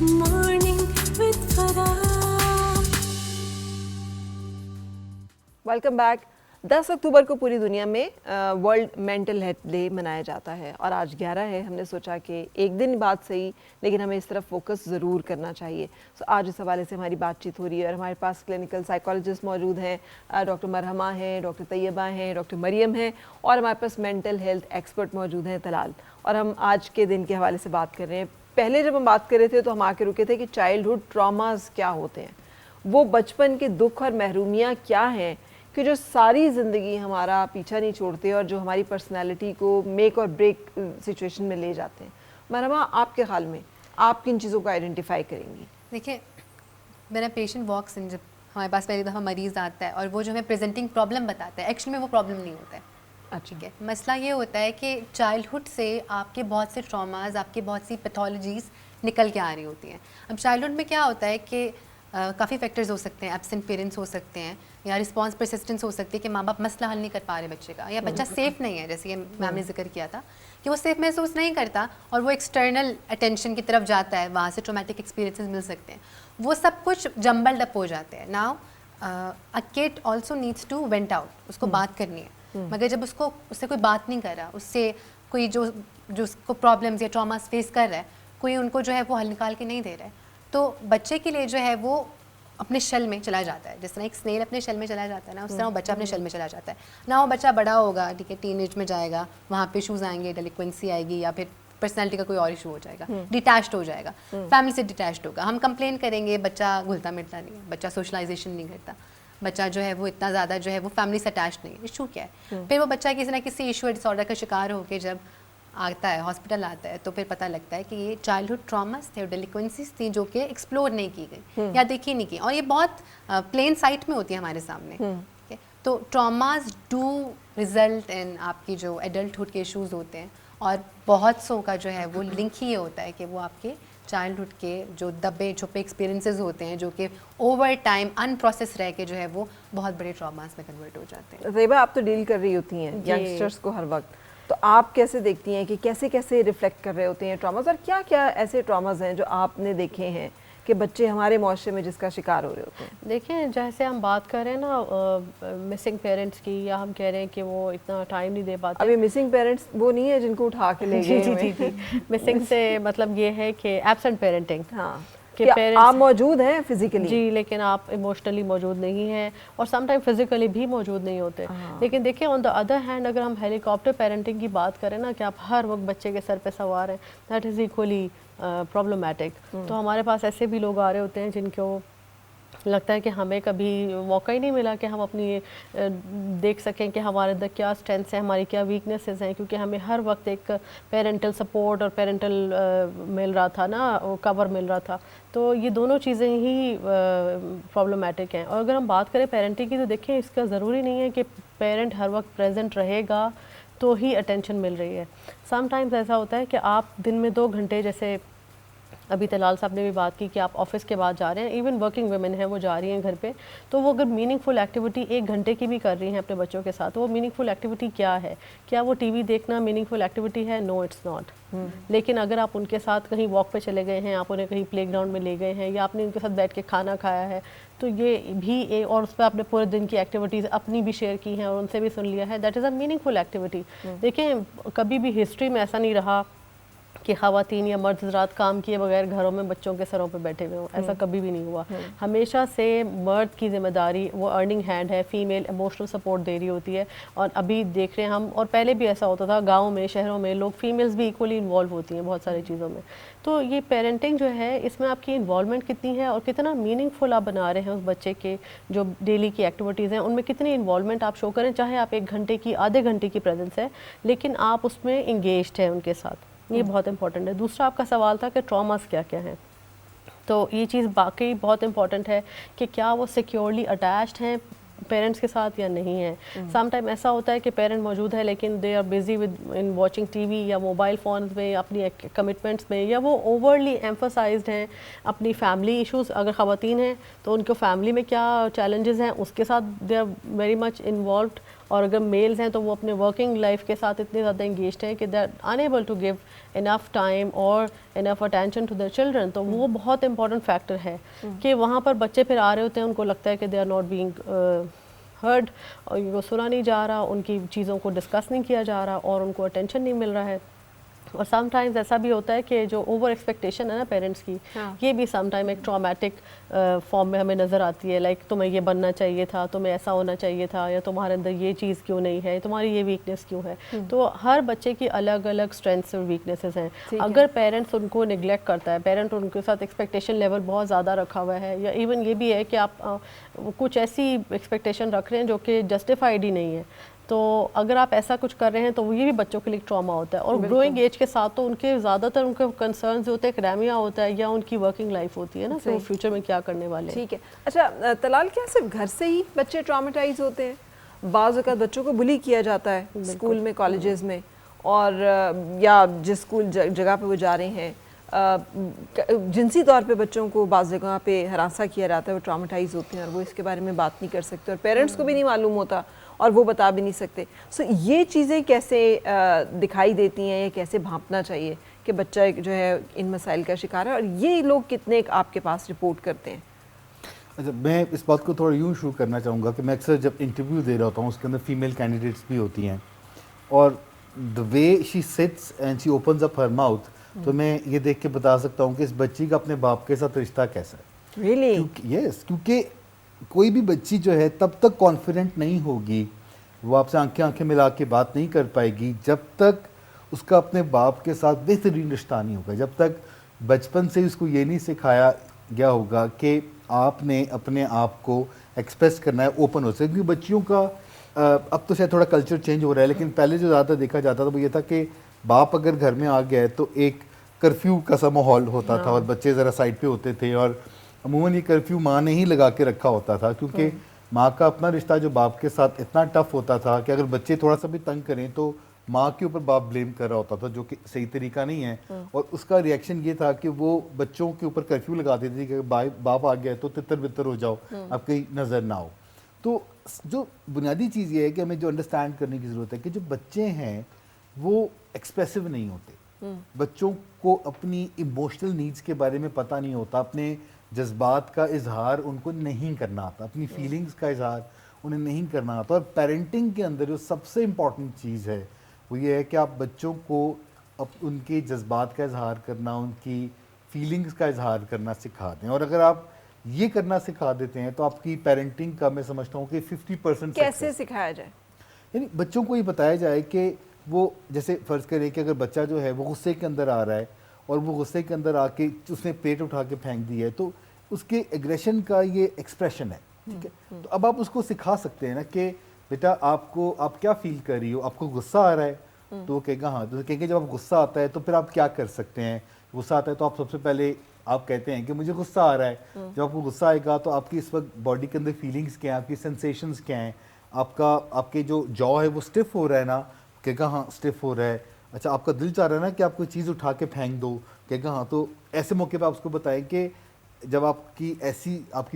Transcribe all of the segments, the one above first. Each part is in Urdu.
Morning with Farah. Welcome back. 10 اکتوبر کو پوری دنیا میں ورلڈ مینٹل ہیلتھ ڈے منایا جاتا ہے اور آج 11 ہے. ہم نے سوچا کہ ایک دن بات صحیح لیکن ہمیں اس طرف فوکس ضرور کرنا چاہیے. آج اس حوالے سے ہماری بات چیت ہو رہی ہے اور ہمارے پاس کلینکل سائیکالوجسٹ موجود ہیں. ڈاکٹر مرحمہ ہیں, ڈاکٹر طیبہ ہیں, ڈاکٹر مریم ہیں اور ہمارے پاس مینٹل ہیلتھ ایکسپرٹ موجود ہیں طلال. اور ہم آج کے دن کے حوالے سے بات کر رہے ہیں. پہلے جب ہم بات کر رہے تھے تو ہم آ کے رکے تھے کہ چائلڈہڈ ٹراماز کیا ہوتے ہیں, وہ بچپن کے دکھ اور محرومیاں کیا ہیں کہ جو ساری زندگی ہمارا پیچھا نہیں چھوڑتے اور جو ہماری پرسنالٹی کو میک اور بریک سچویشن میں لے جاتے ہیں. مرحبا, آپ کے خیال میں آپ کن چیزوں کو آئیڈینٹیفائی کریں گی؟ دیکھیں, میرا پیشنٹ واکس ان, جب ہمارے پاس پہلی دفعہ مریض آتا ہے اور وہ جو ہمیں پریزنٹنگ پرابلم بتاتا ہے, ایکچولی میں وہ پرابلم نہیں ہوتا ہے. ٹھیک ہے, مسئلہ یہ ہوتا ہے کہ چائلڈہڈ سے آپ کے بہت سے ٹراماز, آپ کی بہت سی پیتھولوجیز نکل کے آ رہی ہوتی ہیں. اب چائلڈہڈ میں کیا ہوتا ہے کہ کافی فیکٹرز ہو سکتے ہیں, ایبسنٹ پیرنٹس ہو سکتے ہیں, یا رسپانس پرسسٹنس ہو سکتی ہے کہ ماں باپ مسئلہ حل نہیں کر پا رہے بچے کا, یا بچہ سیف نہیں ہے, جیسے یہ میم نے ذکر کیا تھا کہ وہ سیف محسوس نہیں کرتا اور وہ ایکسٹرنل اٹینشن کی طرف جاتا ہے, وہاں سے ٹرومیٹک ایکسپیرینسز مل سکتے ہیں. وہ سب کچھ جمبلڈ اپ ہو جاتے ہیں. Now a kid also needs to vent out, اس کو بات کرنی ہے, مگر جب اس سے کوئی بات نہیں کر رہا, اس سے کوئی جو اس کو پرابلمز یا ٹراماز فیس کر رہا ہے, کوئی ان کو جو ہے وہ حل نکال کے نہیں دے رہا ہے, تو بچے کے لیے جو ہے وہ اپنے شل میں چلا جاتا ہے. جس طرح ایک اسنیل اپنے شل میں چلا جاتا ہے نا, اس طرح وہ بچہ اپنے شل میں چلا جاتا ہے. نہ وہ بچہ بڑا ہوگا, ٹھیک ہے, ٹین ایج میں جائے گا, وہاں پہ ایشوز آئیں گے, ڈیلیکوینسی آئے گی, یا پھر پرسنالٹی کا کوئی اور ایشو ہو جائے گا, ڈیٹیچڈ ہو جائے گا, فیملی سے ڈیٹیچڈ ہوگا. ہم کمپلین کریں گے بچہ گھلتا ملتا نہیں ہے, بچہ سوشلائزیشن نہیں کرتا, بچہ جو ہے وہ اتنا زیادہ جو ہے وہ فیملی سے اٹیچ نہیں ہے. ایشو کیا ہے؟ پھر وہ بچہ کسی نہ کسی ایشو ڈس آرڈر کا شکار ہو کے جب آتا ہے, ہاسپٹل آتا ہے, تو پھر پتہ لگتا ہے کہ یہ چائلڈہڈ ٹراماز تھے, ڈیلیکوینسیز تھیں جو کہ ایکسپلور نہیں کی گئی یا دیکھی نہیں کی, اور یہ بہت پلین سائٹ میں ہوتی ہے ہمارے سامنے. تو ٹراماز ڈو ریزلٹ ان آپ کی جو ایڈلٹہڈ کے ایشوز ہوتے ہیں, اور بہت سو کا جو ہے وہ لنک ہی یہ ہوتا ہے کہ وہ آپ کے چائلڈہڈ کے جو دبے چھپے ایکسپیرینسز ہوتے ہیں, جو کہ اوور ٹائم ان پروسیس رہ کے جو ہے وہ بہت بڑے ٹراماز میں کنورٹ ہو جاتے ہیں. طیبہ, آپ تو ڈیل کر رہی ہوتی ہیں ینگسٹرس کو ہر وقت, تو آپ کیسے دیکھتی ہیں کہ کیسے کیسے ریفلیکٹ کر رہے ہوتے ہیں ٹراماز, اور کیا کیا ایسے ٹراماز ہیں جو آپ نے دیکھے ہیں کہ بچے ہمارے معاشرے میں جس کا شکار ہو رہے ہوتے ہیں؟ دیکھیں, جیسے ہم بات کر رہے ہیں نا مسنگ پیرنٹس کی, یا ہم کہہ رہے ہیں کہ وہ اتنا ٹائم نہیں دے پاتے. ابھی مسنگ پیرنٹس وہ نہیں ہے جن کو اٹھا کے لے گئے. جی مسنگ سے مطلب یہ ہے کہ ایبسنٹ پیرنٹنگ, ہاں, کہ آپ موجود ہیں فزیکلی, جی, لیکن آپ ایموشنلی موجود نہیں ہیں, اور سم ٹائم فزیکلی بھی موجود نہیں ہوتے. لیکن دیکھیں آن دا ادر ہینڈ, اگر ہم ہیلی کاپٹر پیرنٹنگ کی بات کریں نا, کہ آپ ہر وقت بچے کے سر پہ سوار ہیں, دیٹ از ایکولی پرابلمٹک. تو ہمارے پاس ایسے بھی لوگ آ رہے ہوتے ہیں جن کو لگتا ہے کہ ہمیں کبھی موقع ہی نہیں ملا کہ ہم اپنی دیکھ سکیں کہ ہمارے اندر کیا اسٹرینتھس ہیں, ہماری کیا ویکنیسز ہیں, کیونکہ ہمیں ہر وقت ایک پیرنٹل سپورٹ اور پیرنٹل مل رہا تھا نا, کور مل رہا تھا. تو یہ دونوں چیزیں ہی پرابلمٹک ہیں. اور اگر ہم بات کریں پیرنٹنگ کی, تو دیکھیں اس کا ضروری نہیں ہے کہ پیرنٹ ہر وقت پریزنٹ رہے گا تو ہی اٹینشن مل رہی ہے. سم ٹائمز ایسا ہوتا ہے کہ آپ دن میں 2 گھنٹے, جیسے ابھی طلال صاحب نے بھی بات کی کہ آپ آفس کے بعد جا رہے ہیں, ایون ورکنگ ویمن ہیں وہ جا رہی ہیں گھر پہ, تو وہ اگر میننگ فل ایکٹیویٹی 1 گھنٹے کی بھی کر رہی ہیں اپنے بچوں کے ساتھ, تو وہ میننگ فل ایکٹیویٹی کیا ہے؟ کیا وہ ٹی وی دیکھنا میننگ فل ایکٹیویٹی ہے؟ نو, اٹس ناٹ. لیکن اگر آپ ان کے ساتھ کہیں واک پہ چلے گئے ہیں, آپ انہیں کہیں پلے گراؤنڈ میں لے گئے ہیں, یا آپ نے ان کے ساتھ بیٹھ کے کھانا کھایا ہے, تو یہ بھی اور اس پہ آپ نے پورے دن کی ایکٹیویٹیز اپنی بھی شیئر کی ہیں اور ان سے بھی سن لیا ہے, that is a meaningful activity. دیکھیں, کبھی بھی ہسٹری میں ایسا نہیں رہا کہ خواتین یا مرد حضرات کام کیے بغیر گھروں میں بچوں کے سروں پہ بیٹھے ہوئے ہوں, ایسا کبھی بھی نہیں ہوا. ہمیشہ سے مرد کی ذمہ داری, وہ ارننگ ہینڈ ہے, فیمیل ایموشنل سپورٹ دے رہی ہوتی ہے. اور ابھی دیکھ رہے ہیں ہم, اور پہلے بھی ایسا ہوتا تھا, گاؤں میں شہروں میں لوگ فیمیلز بھی ایکولی انوالو ہوتی ہیں بہت ساری چیزوں میں. تو یہ پیرنٹنگ جو ہے, اس میں آپ کی انوالومنٹ کتنی ہے اور کتنا میننگ فل آپ بنا رہے ہیں اس بچے کے جو ڈیلی کی ایکٹیویٹیز ہیں, ان میں کتنی انوالومنٹ آپ شو کریں, چاہے آپ 1 گھنٹے کی, آدھے گھنٹے کی پریزنس ہے, لیکن آپ اس میں انگیجڈ ہیں ان کے ساتھ. یہ بہت امپورٹنٹ ہے. دوسرا آپ کا سوال تھا کہ ٹراماز کیا کیا ہیں, تو یہ چیز باقی بہت امپورٹنٹ ہے کہ کیا وہ سیکیورلی اٹیچڈ ہیں پیرنٹس کے ساتھ یا نہیں ہے. سم ٹائم ایسا ہوتا ہے کہ پیرنٹ موجود ہے لیکن they are busy with in watching TV یا موبائل فونز میں, اپنی کمٹمنٹس میں, یا وہ اوورلی ایمفسائزڈ ہیں اپنی فیملی ایشوز. اگر خواتین ہیں تو ان کو فیملی میں کیا چیلنجز ہیں اس کے ساتھ they are very much involved, اور اگر میلز ہیں تو وہ اپنے ورکنگ لائف کے ساتھ اتنے زیادہ انگیجڈ ہیں کہ they are enable to give enough time اور enough attention to their children. تو وہ بہت امپورٹنٹ فیکٹر ہے کہ وہاں پر بچے پھر آ رہے ہوتے ہیں, ان کو لگتا ہے کہ they are not being heard, اور وہ سنا نہیں جا رہا, ان کی چیزوں کو ڈسکس نہیں کیا جا رہا اور ان کو اٹینشن نہیں مل رہا ہے. اور سم ٹائمز ایسا بھی ہوتا ہے کہ جو اوور ایکسپیکٹیشن ہے نا پیرنٹس کی, یہ بھی سم ٹائم ایک ٹرامیٹک فارم میں ہمیں نظر آتی ہے. لائک تمہیں یہ بننا چاہیے تھا, تمہیں ایسا ہونا چاہیے تھا, یا تمہارے اندر یہ چیز کیوں نہیں ہے, تمہاری یہ ویکنیس کیوں ہے. تو ہر بچے کی الگ الگ اسٹرینتھس اور ویکنیسز ہیں. اگر پیرنٹس ان کو نگلیکٹ کرتا ہے, پیرنٹ ان کے ساتھ ایکسپیکٹیشن لیول بہت زیادہ رکھا ہوا ہے, یا ایون یہ بھی ہے کہ آپ کچھ ایسی ایکسپیکٹیشن رکھ رہے ہیں جو کہ جسٹیفائڈ ہی نہیں ہے, تو اگر آپ ایسا کچھ کر رہے ہیں تو یہ بھی بچوں کے لیے ٹراما ہوتا ہے. اور گروئنگ ایج کے ساتھ تو ان کے زیادہ تر ان کے کنسرنز ہوتے ہیں اکیڈیمیا ہوتا ہے یا ان کی ورکنگ لائف ہوتی ہے نا, کہ وہ فیوچر میں کیا کرنے والے ہیں. ٹھیک ہے. اچھا طلال, کیا صرف گھر سے ہی بچے ٹراماٹائز ہوتے ہیں؟ بعض اوقات بچوں کو بلی کیا جاتا ہے اسکول میں, کالجز میں, اور یا جس اسکول جگہ پہ وہ جا رہے ہیں, جنسی طور پہ بچوں کو بعض جگہ پہ ہراساں کیا جاتا ہے, وہ ٹراماٹائز ہوتے ہیں اور وہ اس کے بارے میں بات نہیں کر سکتے, اور پیرنٹس کو بھی نہیں معلوم ہوتا اور وہ بتا بھی نہیں سکتے. سو یہ چیزیں کیسے دکھائی دیتی ہیں یا کیسے بھانپنا چاہیے کہ بچہ جو ہے ان مسائل کا شکار ہے, اور یہ لوگ کتنے آپ کے پاس رپورٹ کرتے ہیں؟ اچھا, میں اس بات کو تھوڑا یوں شروع کرنا چاہوں گا کہ میں اکثر جب انٹرویو دے رہا ہوتا ہوں اس کے اندر فیمیل کینڈیڈیٹس بھی ہوتی ہیں, اور the way she sits and she opens up her mouth, تو میں یہ دیکھ کے بتا سکتا ہوں کہ اس بچی کا اپنے باپ کے ساتھ رشتہ کیسا ہے. ریئلی؟ یس, کیونکہ کوئی بھی بچی جو ہے تب تک کانفیڈنٹ نہیں ہوگی, وہ آپ سے آنکھیں ملا کے بات نہیں کر پائے گی جب تک اس کا اپنے باپ کے ساتھ بہترین رشتہ نہیں ہوگا, جب تک بچپن سے اس کو یہ نہیں سکھایا گیا ہوگا کہ آپ نے اپنے آپ کو ایکسپریس کرنا ہے, اوپن ہو سکے. کیونکہ بچیوں کا اب تو شاید تھوڑا کلچر چینج ہو رہا ہے, لیکن پہلے جو زیادہ دیکھا جاتا تھا وہ یہ تھا کہ باپ اگر گھر میں آ گیا ہے تو ایک کرفیو کا سا ماحول ہوتا تھا, اور بچے ذرا سائڈ پہ ہوتے تھے, اور عموماً یہ کرفیو ماں نے ہی لگا کے رکھا ہوتا تھا, کیونکہ ماں کا اپنا رشتہ جو باپ کے ساتھ اتنا ٹف ہوتا تھا کہ اگر بچے تھوڑا سا بھی تنگ کریں تو ماں کے اوپر باپ بلیم کر رہا ہوتا تھا, جو کہ صحیح طریقہ نہیں ہے. اور اس کا ریئیکشن یہ تھا کہ وہ بچوں کے اوپر کرفیو لگا دیتی تھی کہ باپ آ گیا ہے تو تتر بتر ہو جاؤ, اب کہیں نظر نہ ہو. تو جو بنیادی چیز یہ ہے کہ ہمیں جو انڈرسٹینڈ کرنے کی ضرورت ہے کہ جو بچے ہیں وہ ایکسپریسو نہیں ہوتے, بچوں کو اپنی ایموشنل نیڈس کے بارے میں پتہ نہیں ہوتا, اپنے جذبات کا اظہار ان کو نہیں کرنا آتا, اپنی فیلنگز کا اظہار انہیں نہیں کرنا آتا. اور پیرنٹنگ کے اندر جو سب سے امپورٹنٹ چیز ہے وہ یہ ہے کہ آپ بچوں کو ان کے جذبات کا اظہار کرنا, ان کی فیلنگز کا اظہار کرنا سکھا دیں. اور اگر آپ یہ کرنا سکھا دیتے ہیں تو آپ کی پیرنٹنگ کا میں سمجھتا ہوں کہ 50% کیسے سکھایا جائے؟ یعنی بچوں کو یہ بتایا جائے کہ وہ, جیسے فرض کریں کہ اگر بچہ جو ہے وہ غصے کے اندر آ رہا ہے اور وہ غصے کے اندر آ کے اس نے پلیٹ اٹھا کے پھینک دی ہے, تو اس کے ایگریشن کا یہ ایکسپریشن ہے, ٹھیک ہے. تو اب آپ اس کو سکھا سکتے ہیں نا کہ بیٹا آپ کیا فیل کر رہی ہو, آپ کو غصہ آ رہا ہے, تو وہ کہے گا ہاں. تو کہیں گے جب آپ غصہ آتا ہے تو پھر آپ کیا کر سکتے ہیں, غصہ آتا ہے تو آپ سب سے پہلے آپ کہتے ہیں کہ مجھے غصہ آ رہا ہے. جب آپ کو غصہ آئے گا تو آپ کی اس وقت باڈی کے اندر فیلنگس کیا ہیں, آپ کی سینسیشنز کیا ہیں, آپ کے جو جو ہے وہ اسٹف ہو رہا ہے نا, کہے گا ہاں اسٹف ہو رہا ہے. اچھا, آپ کا دل چاہ رہا ہے نا کہ آپ کوئی چیز اٹھا کے پھینک دو, کہے گا ہاں. تو ایسے موقع پہ آپ اس کو بتائیں کہ جب آپ کی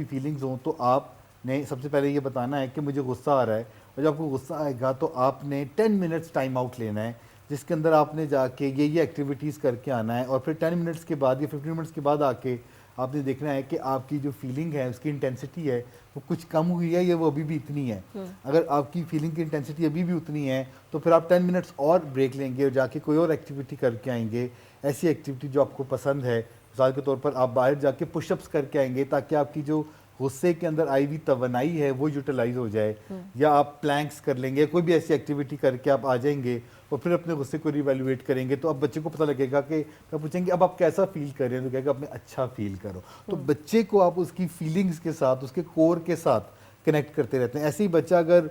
فیلنگز ہوں تو آپ نے سب سے پہلے یہ بتانا ہے کہ مجھے غصہ آ رہا ہے, اور جب آپ کو غصہ آئے گا تو آپ نے 10 منٹس ٹائم آؤٹ لینا ہے, جس کے اندر آپ نے جا کے یہ ایکٹیویٹیز کر کے آنا ہے, اور پھر 10 منٹس کے بعد یا 15 منٹس کے بعد آ کے آپ نے دیکھنا ہے کہ آپ کی جو فیلنگ ہے اس کی انٹینسٹی ہے وہ کچھ کم ہوئی ہے یا وہ ابھی بھی اتنی ہے. اگر آپ کی فیلنگ کی انٹینسٹی ابھی بھی اتنی ہے تو پھر آپ 10 منٹس اور بریک لیں گے اور جا کے کوئی اور ایکٹیویٹی کر کے آئیں گے, ایسی ایکٹیویٹی جو آپ کو پسند ہے. مثال کے طور پر آپ باہر جا کے پش اپس کر کے آئیں گے تاکہ آپ کی جو غصے کے اندر آئی ہوئی توانائی ہے وہ یوٹیلائز ہو جائے, یا آپ پلانکس کر لیں گے, کوئی بھی ایسی ایکٹیویٹی کر کے آپ آ جائیں گے اور پھر اپنے غصے کو ریویلویٹ کریں گے. تو اب بچے کو پتہ لگے گا کہ پوچھیں گے اب آپ کیسا فیل کر رہے ہیں, تو کہے گا اپنے اچھا فیل کرو. تو بچے کو آپ اس کی فیلنگز کے ساتھ, اس کے کور کے ساتھ کنیکٹ کرتے رہتے ہیں. ایسے ہی بچہ اگر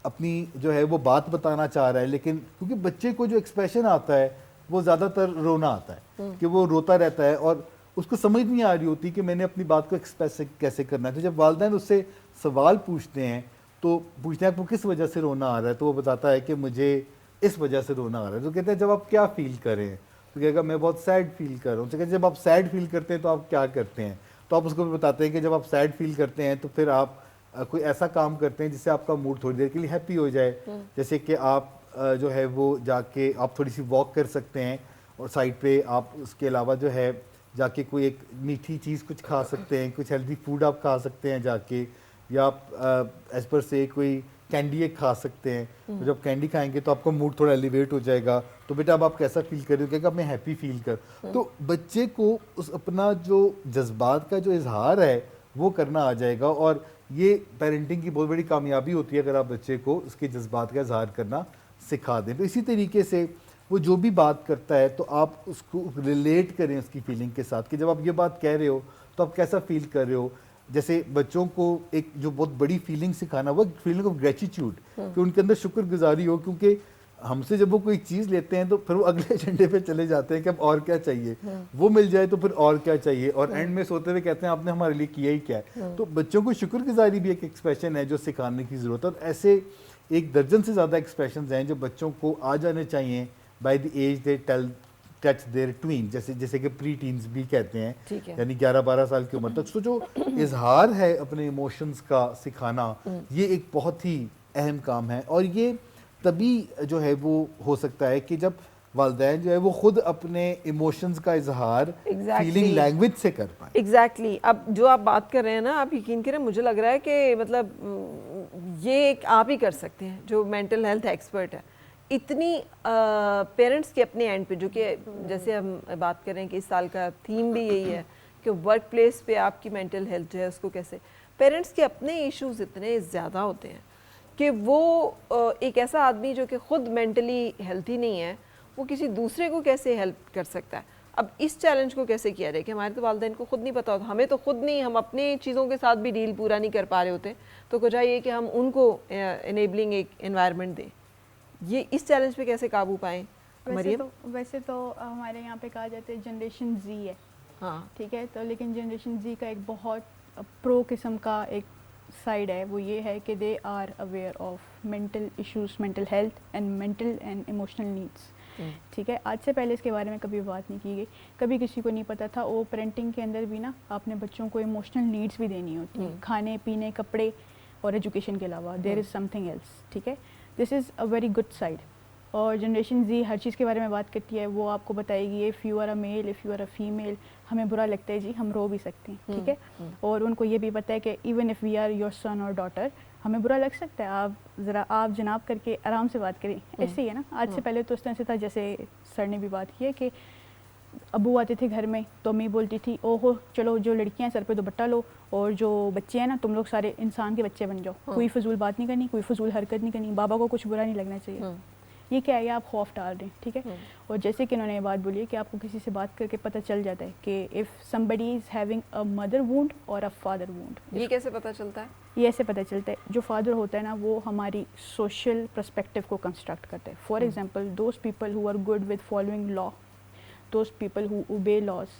اپنی جو ہے وہ بات بتانا چاہ رہا ہے, لیکن کیونکہ بچے کو جو ایکسپریشن آتا ہے وہ زیادہ تر رونا آتا ہے, کہ وہ روتا رہتا ہے اور اس کو سمجھ نہیں آ رہی ہوتی کہ میں نے اپنی بات کو ایکسپریس کیسے کرنا ہے. تو جب والدین اس سے سوال پوچھتے ہیں تو پوچھتے ہیں آپ کو کس وجہ سے رونا آ رہا ہے, تو وہ بتاتا ہے کہ مجھے اس وجہ سے رونا آ رہا ہے. تو کہتے ہیں جب آپ کیا فیل کر رہے ہیں, تو کہے گا میں بہت سیڈ فیل کر رہا ہوں. تو کہتے ہیں جب آپ سیڈ فیل کرتے ہیں تو آپ کیا کرتے ہیں, تو آپ اس کو بھی بتاتے ہیں کہ جب آپ سیڈ فیل کرتے ہیں تو پھر آپ کوئی ایسا کام کرتے ہیں جس سے آپ کا موڈ تھوڑی دیر کے لیے ہیپی ہو جائے, جیسے کہ آپ جو ہے وہ جا کے آپ تھوڑی سی واک کر سکتے ہیں, اور سائڈ پہ آپ اس کے علاوہ جو ہے جا کے کوئی ایک میٹھی چیز کچھ کھا سکتے ہیں, کچھ ہیلدی فوڈ آپ کھا سکتے ہیں جا کے, یا آپ ایز پر سے کوئی کینڈی ایک کھا سکتے ہیں. جب کینڈی کھائیں گے تو آپ کا موڈ تھوڑا ایلیویٹ ہو جائے گا, تو بیٹا اب آپ کیسا فیل کر رہے ہو, کہ اب میں ہیپی فیل کر. تو بچے کو اس اپنا جو جذبات کا جو اظہار ہے وہ کرنا آ جائے گا, اور یہ پیرنٹنگ کی بہت بڑی کامیابی ہوتی ہے اگر آپ بچے کو اس کے جذبات کا اظہار کرنا سکھا دیں. تو اسی طریقے سے وہ جو بھی بات کرتا ہے تو آپ اس کو ریلیٹ کریں اس کی فیلنگ کے ساتھ, کہ جب آپ یہ بات کہہ رہے ہو تو آپ کیسا فیل کر رہے ہو. جیسے بچوں کو ایک جو بہت بڑی فیلنگ سکھانا, وہ فیلنگ آف گریٹیٹیوڈ, کہ ان کے اندر شکر گزاری ہو, کیونکہ ہم سے جب وہ کوئی چیز لیتے ہیں تو پھر وہ اگلے ایجنڈے پہ چلے جاتے ہیں کہ اب اور کیا چاہیے, وہ مل جائے تو پھر اور کیا چاہیے, اور اینڈ میں سوتے ہوئے کہتے ہیں آپ نے ہمارے لیے کیا ہی کیا ہے. تو بچوں کو شکر گزاری بھی ایک ایکسپریشن ہے جو سکھانے کی ضرورت ہے, اور ایسے ایک درجن سے زیادہ ایکسپریشنز ہیں جو بچوں کو آ جانے چاہیے by the age they touch their tween, جیسے کہ پری ٹینز بھی کہتے ہیں, یعنی 11-12 سال کی عمر تک. سو جو اظہار ہے اپنے ایموشنز کا سکھانا, یہ ایک بہت ہی اہم کام ہے, اور یہ تبھی جو ہے وہ ہو سکتا ہے کہ جب والدین جو ہے وہ خود اپنے ایموشنز کا اظہار فیلنگ لینگویج سے کر پائیں. ایگزیکٹلی. اب جو آپ بات کر رہے ہیں نا, آپ یقین کریں مجھے لگ رہا ہے کہ مطلب یہ ایک آپ ہی کر سکتے ہیں جو مینٹل ہیلتھ ایکسپرٹ ہے. اتنی پیرنٹس کے اپنے اینڈ پہ, جو کہ جیسے ہم بات کریں کہ اس سال کا تھیم بھی یہی ہے کہ ورک پلیس پہ آپ کی مینٹل ہیلتھ جو ہے اس کو کیسے, پیرنٹس کے اپنے ایشوز اتنے زیادہ ہوتے ہیں کہ وہ ایک ایسا آدمی جو کہ خود مینٹلی ہیلتھی نہیں ہے, وہ کسی دوسرے کو کیسے ہیلپ کر سکتا ہے. اب اس چیلنج کو کیسے کیا جائے کہ ہمارے تو والدین کو خود نہیں پتا ہوتا, ہمیں تو خود نہیں, ہم اپنے چیزوں کے ساتھ بھی ڈیل پورا نہیں کر پا رہے ہوتے, تو کو چاہیے کہ ہم ان کو انیبلنگ ایک انوائرمنٹ دیں. یہ اس چیلنج پہ کیسے قابو پائیں مریم؟ ویسے تو ہمارے یہاں پہ کہا جاتا ہے جنریشن زی ہے, ہاں ٹھیک ہے, تو لیکن جنریشن زی کا ایک بہت پرو قسم کا ایک سائڈ ہے, وہ یہ ہے کہ they are aware of mental issues, mental health and mental and emotional needs. ٹھیک ہے, آج سے پہلے اس کے بارے میں کبھی بات نہیں کی گئی, کبھی کسی کو نہیں پتا تھا. وہ پیرنٹنگ کے اندر بھی نا آپ نے بچوں کو ایموشنل نیڈس بھی دینی ہوتی ہیں, کھانے پینے, کپڑے اور ایجوکیشن کے علاوہ. دیر از سم تھنگ ایلس. ٹھیک ہے, دس از اے ویری گڈ سائڈ. اور جنریشن زی ہر چیز کے بارے میں بات کرتی ہے, وہ آپ کو بتائے گی if you are a male, if you are a female, ہمیں برا لگتا ہے جی, ہم رو بھی سکتے ہیں. ٹھیک ہے, اور ان کو یہ بھی پتہ ہے کہ even if we are your son اور ڈاٹر, ہمیں برا لگ سکتا ہے, آپ ذرا آپ جناب کر کے آرام سے بات کریں. ایسے ہی ہے نا, آج سے پہلے تو اس طرح سے تھا, جیسے سر نے بھی بات کی ہے کہ ابو آتے تھے گھر میں تو امی بولتی تھی او ہو چلو جو لڑکیاں ہیں سر پہ دوپٹہ لو, اور جو بچے ہیں نا تم لوگ سارے انسان کے بچے بن جاؤ, کوئی فضول بات نہیں کرنی, کوئی فضول حرکت نہیں کرنی, بابا کو کچھ برا نہیں لگنا چاہیے. یہ کیا ہے, آپ خوف ڈال رہے ہیں. ٹھیک ہے, اور جیسے کہ انہوں نے یہ بات بولی ہے کہ آپ کو کسی سے بات کر کے پتہ چل جاتا ہے کہ if somebody is having a mother wound or a father wound. یہ کیسے پتہ چلتا ہے؟ یہ ایسے پتہ چلتا ہے, جو فادر ہوتا ہے نا وہ ہماری سوشل پرسپیکٹو کو کنسٹرکٹ کرتا ہے. For example those people who are good with following law, those people who obey laws,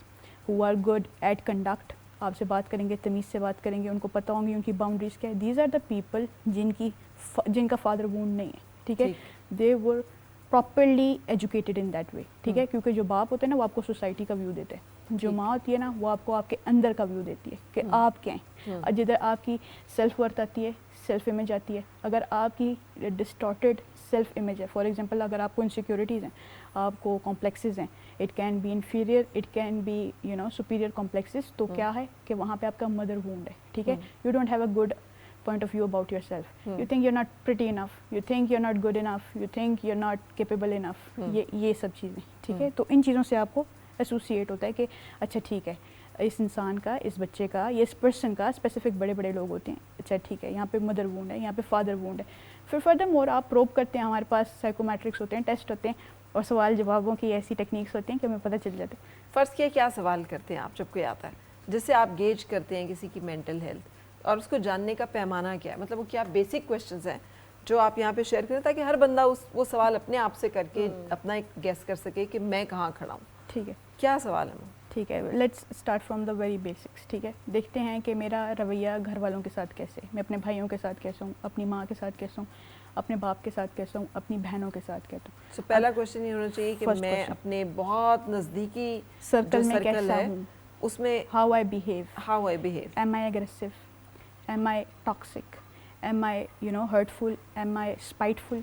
who are good at conduct, آپ سے بات کریں گے, تمیز سے بات کریں گے, ان کو پتہ ہوں گی ان کی باؤنڈریز کیا ہے. دیز آر دا پیپل جن کا فادر وونڈ نہیں ہے. ٹھیک ہے, they were properly educated in that way. ٹھیک ہے, کیونکہ جو باپ ہوتے ہیں نا وہ آپ کو سوسائٹی کا ویو دیتے ہیں, جو ماں ہوتی ہے نا وہ آپ کو آپ کے اندر کا ویو دیتی ہے کہ آپ کیا ہیں. جدھر آپ کی سیلف ورتھ آتی ہے, سیلف امیج آتی ہے, اگر آپ کی ڈسٹارٹیڈ سیلف امیج ہے, فار ایگزامپل اگر آپ کو انسیکیورٹیز ہیں, آپ کو کمپلیکسز ہیں, it can be inferior, it can be superior complexes, تو کیا ہے کہ وہاں پہ آپ کا مدر وونڈ ہے. ٹھیک ہے, you don't have a good point of view about yourself. You think you're not pretty enough, you think you're not good enough, you think you're not capable enough. یہ سب چیزیں. ٹھیک ہے, تو ان چیزوں سے آپ کو ایسوسیٹ ہوتا ہے کہ اچھا ٹھیک ہے, اس انسان کا, اس بچے کا, یہ اس پرسن کا اسپیسیفک بڑے بڑے لوگ ہوتے ہیں. اچھا ٹھیک ہے, یہاں پہ مدر وونڈ ہے, یہاں پہ فادر وونڈ ہے. پھر فردر مور آپ پروب کرتے ہیں, ہمارے پاس سائیکومیٹرکس ہوتے ہیں, ٹیسٹ ہوتے ہیں, اور سوال جوابوں کی ایسی ٹیکنیکس ہوتی ہیں کہ ہمیں پتہ چل جاتا ہے. فرض کیا سوال کرتے ہیں آپ جب کوئی آتا ہے, جس سے آپ گیج کرتے ہیں کسی کی مینٹل ہیلتھ, اور اس کو جاننے کا پیمانہ کیا ہے, مطلب وہ کیا بیسک کویشچنز ہیں جو آپ یہاں پہ شیئر کریں تاکہ ہر بندہ وہ سوال اپنے آپ سے کر کے اپنا ایک گیس کر سکے کہ میں کہاں کھڑا ہوں. ٹھیک ہے, کیا سوال ہے وہ؟ ٹھیک ہے, let's start from the very basics. ٹھیک ہے, دیکھتے ہیں کہ میرا رویہ گھر والوں کے ساتھ کیسے, میں اپنے بھائیوں کے ساتھ کیسا ہوں, اپنی ماں کے ساتھ کیسا ہوں, اپنے باپ کے ساتھ کیسا ہوں, اپنی بہنوں کے ساتھ کیسا ہوں. سو پہلا کویشچن یہ ہونا چاہیے کہ میں اپنے بہت نزدیکی سرکل میں کیسا ہوں, اس میں how I behave, how I behave, am I aggressive, am I toxic, am I hurtful, am I spiteful,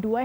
do I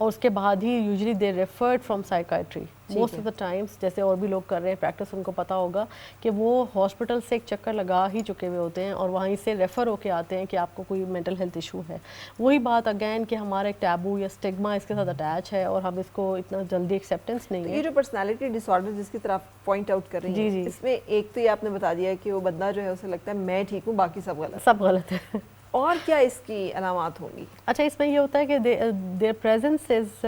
اور اس کے بعد ہی usually they referred from psychiatry most of the times. جیسے اور بھی لوگ کر رہے ہیں پریکٹس, ان کو پتہ ہوگا کہ وہ ہاسپٹل سے ایک چکر لگا ہی چکے ہوئے ہوتے ہیں اور وہیں سے ریفر ہو کے آتے ہیں کہ آپ کو کوئی مینٹل ہیلتھ ایشو ہے. وہی بات اگین کہ ہمارا ایک ٹیبو یا اسٹگما اس کے ساتھ اٹیچ ہے اور ہم اس کو اتنا جلدی ایکسیپٹنس نہیں ہے. یہ جو پرسنالٹی ڈس آرڈر جس کی طرف پوائنٹ آؤٹ کر رہی ہیں, اس میں ایک تو یہ آپ نے بتا دیا کہ وہ بندہ جو ہے اسے لگتا ہے میں ٹھیک ہوں, باقی سب غلط ہے. اور کیا اس کی علامات ہوں گی؟ اچھا, اس میں یہ ہوتا ہے کہ their presence is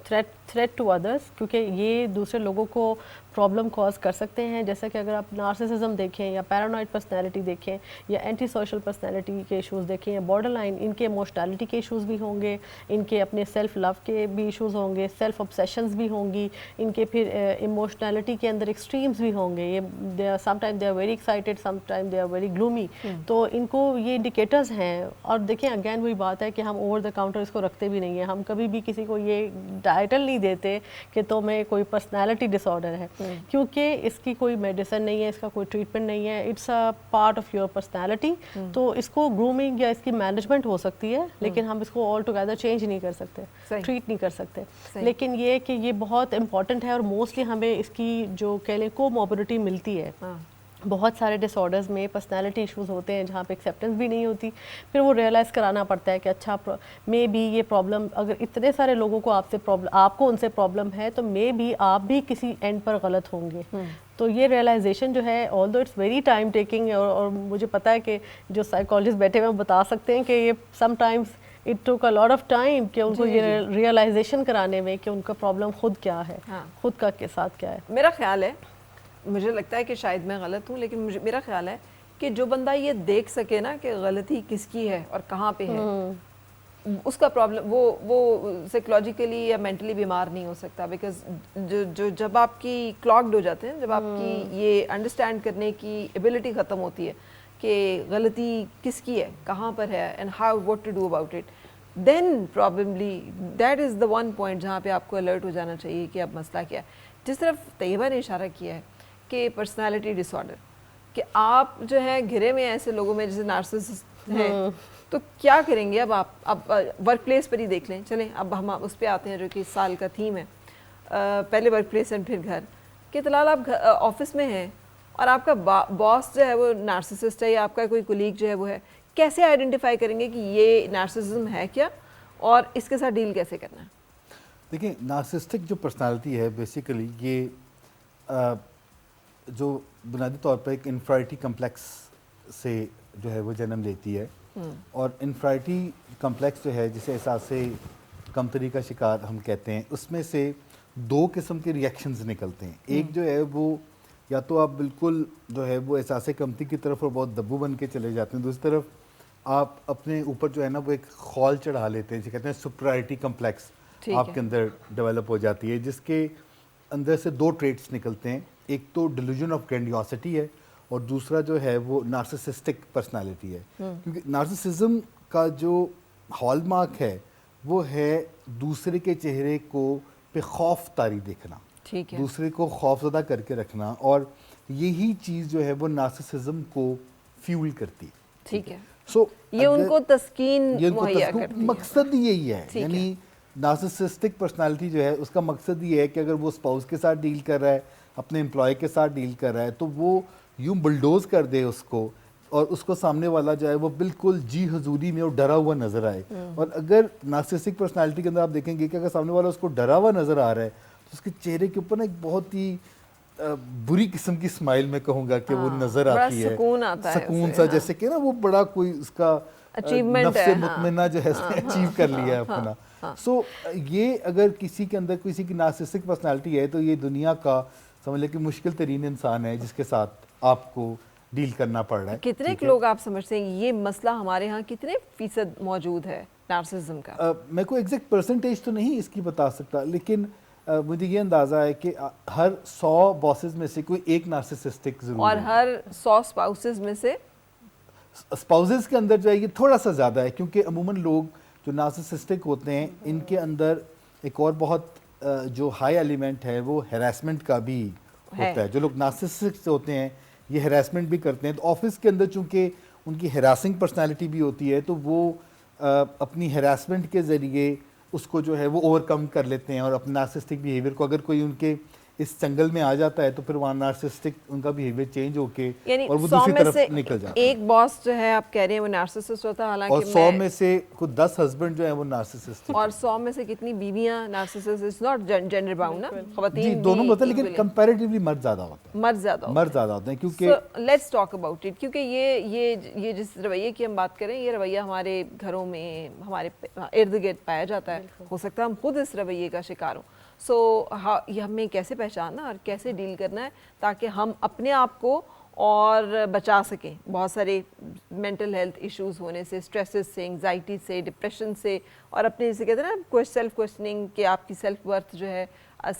threat to others, کیونکہ یہ دوسرے لوگوں کو پرابلم کاز کر سکتے ہیں. جیسا کہ اگر آپ نارسسزم دیکھیں یا پیرانوائڈ پرسنالٹی دیکھیں یا اینٹی سوشل پرسنالٹی کے ایشوز دیکھیں یا بارڈر لائن, ان کے ایموشنالٹی کے ایشوز بھی ہوں گے, ان کے اپنے سیلف لو کے بھی ایشوز ہوں گے, سیلف obsessions بھی ہوں گی, ان کے پھر ایموشنالٹی کے اندر ایکسٹریمز بھی ہوں گے. یہ some time they are very excited, some time they are very gloomy. تو ان کو یہ انڈیکیٹرز ہیں. اور دیکھیں اگین وہی بات ہے کہ ہم اوور دا کاؤنٹر اس کو رکھتے بھی نہیں ہیں. ہم کبھی بھی کسی کو یہ ٹائٹل نہیں دیتے کہ تمہیں کوئی پرسنالٹی ڈس آرڈر ہے, کیونکہ اس کی کوئی میڈیسن نہیں ہے, اس کا کوئی ٹریٹمنٹ نہیں ہے. It's a part of your personality. تو اس کو گرومنگ یا اس کی مینجمنٹ ہو سکتی ہے, لیکن ہم اس کو آل ٹوگیدر چینج نہیں کر سکتے, ٹریٹ نہیں کر سکتے. لیکن یہ کہ یہ بہت امپورٹنٹ ہے اور موسٹلی ہمیں اس کی جو کہہ لیں کو موبلٹی ملتی ہے. بہت سارے ڈس آرڈرز میں پرسنالٹی ایشوز ہوتے ہیں جہاں پہ ایکسیپٹنس بھی نہیں ہوتی. پھر وہ ریئلائز کرانا پڑتا ہے کہ اچھا مے بی یہ پرابلم, اگر اتنے سارے لوگوں کو آپ کو ان سے پرابلم ہے تو مے بی آپ بھی کسی اینڈ پر غلط ہوں گے. تو یہ ریئلائزیشن جو ہے although it's very time taking, اور مجھے پتا ہے کہ جو سائیکالوجسٹ بیٹھے ہوئے بتا سکتے ہیں کہ یہ some times it took a lot of time کہ ان کو یہ ریئلائزیشن کرانے میں کہ ان کا پرابلم خود کیا ہے, خود کا کے ساتھ کیا ہے. میرا خیال ہے, مجھے لگتا ہے کہ شاید میں غلط ہوں, لیکن میرا خیال ہے کہ جو بندہ یہ دیکھ سکے نا کہ غلطی کس کی ہے اور کہاں پہ ہے, اس کا پرابلم وہ سائیکولوجیکلی یا مینٹلی بیمار نہیں ہو سکتا. بیکاز جو جب آپ کی کلاکڈ ہو جاتے ہیں, جب آپ کی یہ انڈرسٹینڈ کرنے کی ایبلٹی ختم ہوتی ہے کہ غلطی کس کی ہے, کہاں پر ہے, and how what to do about it, then probably that is the one point جہاں پہ آپ کو الرٹ ہو جانا چاہیے کہ اب مسئلہ کیا ہے. جس طرف طیبہ نے اشارہ کیا ہے کہ پرسنالٹی ڈس آرڈر, کہ آپ جو ہے گھرے میں ایسے لوگوں میں جیسے نارسسسٹ ہیں, تو کیا کریں گے؟ اب ورک پلیس پر ہی دیکھ لیں. چلیں اب ہم اس پہ آتے ہیں جو کہ اس سال کا تھیم ہے, پہلے ورک پلیس اینڈ پھر گھر. کہ طلال آپ آفس میں ہیں اور آپ کا باس جو ہے وہ نارسسسٹ ہے یا آپ کا کوئی کولیگ جو ہے وہ ہے, کیسے آئیڈینٹیفائی کریں گے کہ یہ نارسسزم ہے کیا اور اس کے ساتھ ڈیل کیسے کرنا ہے؟ دیکھیں, نارسسٹک جو پرسنالٹی ہے بیسیکلی یہ جو بنیادی طور پر ایک انفرائٹی کمپلیکس سے جو ہے وہ جنم لیتی ہے. اور انفرائٹی کمپلیکس جو ہے جسے احساس کمتری کا شکار ہم کہتے ہیں, اس میں سے دو قسم کے ریئیکشنز نکلتے ہیں. ایک جو ہے وہ یا تو آپ بالکل جو ہے وہ احساس کمتری کی طرف اور بہت دبو بن کے چلے جاتے ہیں, دوسری طرف آپ اپنے اوپر جو ہے نا وہ ایک خول چڑھا لیتے ہیں جسے کہتے ہیں سپرائٹی کمپلیکس آپ کے اندر ڈیولپ ہو جاتی ہے, جس کے اندر سے دو ٹریٹس نکلتے ہیں. ایک تو ڈیلیوژن آف گرینڈیوسٹی ہے اور دوسرا جو ہے وہ نارسسسٹک پرسنالٹی ہے. کیونکہ نارسسزم کا جو ہال مارک ہے وہ ہے دوسرے کے چہرے کو پہ خوف طاری دیکھنا, دوسرے کو خوف زدہ کر کے رکھنا, اور یہی چیز جو ہے وہ نارسسزم کو فیول کرتی. ٹھیک ہے, سو یہ ان کو تسکین مہیا کرتی ہے. مقصد یہی ہے, یعنی نارسسسٹک پرسنالٹی جو ہے اس کا مقصد یہ ہے کہ اگر وہ اسپاؤس کے ساتھ ڈیل کر رہا ہے, اپنے امپلائی کے ساتھ ڈیل کر رہا ہے, تو وہ یوں بلڈوز کر دے اس کو, اور اس کو سامنے والا جو ہے وہ بالکل جی حضوری میں اور ڈرا ہوا نظر آئے. اور اگر نارسسٹک پرسنالٹی کے اندر آپ دیکھیں گے کہ اگر سامنے والا اس کو ڈرا ہوا نظر آ رہا ہے تو اس کے چہرے کے اوپر نا ایک بہت ہی بری قسم کی اسمائل میں کہوں گا کہ وہ نظر آتی ہے, سکون سا, جیسے کہ نا وہ بڑا کوئی اس کا نفس مطمئنہ جو ہے اس نے اچیو کر لیا ہے اپنا. سو یہ اگر کسی کے اندر کسی کی نارسسٹک پرسنالٹی ہے تو یہ دنیا کا سمجھ لیں کہ مشکل ترین انسان ہے جس کے ساتھ آپ کو ڈیل کرنا پڑ رہا ہے. کتنے لوگ آپ سمجھتے ہیں یہ مسئلہ ہمارے ہاں کتنے فیصد موجود ہے نارسسزم کا؟ میں کوئی ایگزیکٹ پرسنٹیج تو نہیں اس کی بتا سکتا, لیکن مجھے یہ اندازہ ہے کہ ہر 100 باسز میں سے کوئی ایک نارسسسٹک ضرور ہے, اور ہر 100 اسپاؤسز میں سے اسپاؤسز کے اندر جو ہے یہ تھوڑا سا زیادہ ہے, کیونکہ عموماً لوگ جو نارسسسٹک ہوتے ہیں ان کے اندر ایک اور بہت جو ہائی ایلیمنٹ ہے وہ ہیراسمنٹ کا بھی ہوتا ہے. جو لوگ نارسسسٹک ہوتے ہیں یہ ہیراسمنٹ بھی کرتے ہیں. تو آفس کے اندر چونکہ ان کی ہیراسنگ پرسنالٹی بھی ہوتی ہے تو وہ اپنی ہیراسمنٹ کے ذریعے اس کو جو ہے وہ اوور کم کر لیتے ہیں اور اپنے نارسسٹک بیہیویئر کو, اگر کوئی ان کے اس چنگل میں آ جاتا ہے تو پھر وہاں نارسسٹک ان کا بیہیویئر چینج ہو کے یعنی اور وہ 100 دوسری میں طرف سے نکل جاتا ہے. ایک باس جو ہے آپ کہہ رہے ہیں وہ نارسسسٹ ہوتا ہے, اور حالانکہ 100 میں سے خود 10 ہسبینڈ جو ہیں وہ نارسسسٹ اور 100 میں سے کتنی بیویاں narcissist, it's not gender bound نا, خواتین جی دونوں ہوتا ہے, لیکن کمپیریٹیولی مرد زیادہ ہوتا ہے, مرد زیادہ مرد زیادہ ہوتے ہیں کیونکہ لیٹس ٹاک اباؤٹ اٹ, کیونکہ یہ جس رویے کی ہم بات کریں, یہ رویہ ہمارے گھروں میں ہمارے ارد گرد پایا جاتا ہے, ہو سکتا ہے ہم خود اس رویے کا شکار ہوں. سو یہ ہمیں کیسے پہچاننا اور کیسے ڈیل کرنا ہے تاکہ ہم اپنے آپ کو اور بچا سکیں بہت سارے مینٹل ہیلتھ ایشوز ہونے سے, اسٹریسز سے, انگزائٹی سے, ڈپریشن سے, اور اپنے جسے کہتے ہیں نا سیلف کوشچننگ کہ آپ کی سیلف ورتھ جو ہے,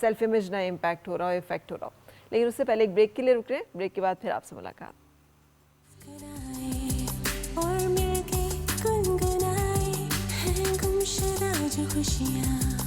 سیلف امیج نہ امپیکٹ ہو رہا ہو, افیکٹ ہو رہا ہو. لیکن اس سے پہلے ایک بریک کے لیے رک رہے ہیں, بریک کے بعد پھر آپ سے ملاقات. اور مل کے گنگنائے ہیں گمشدہ جو خوشیاں.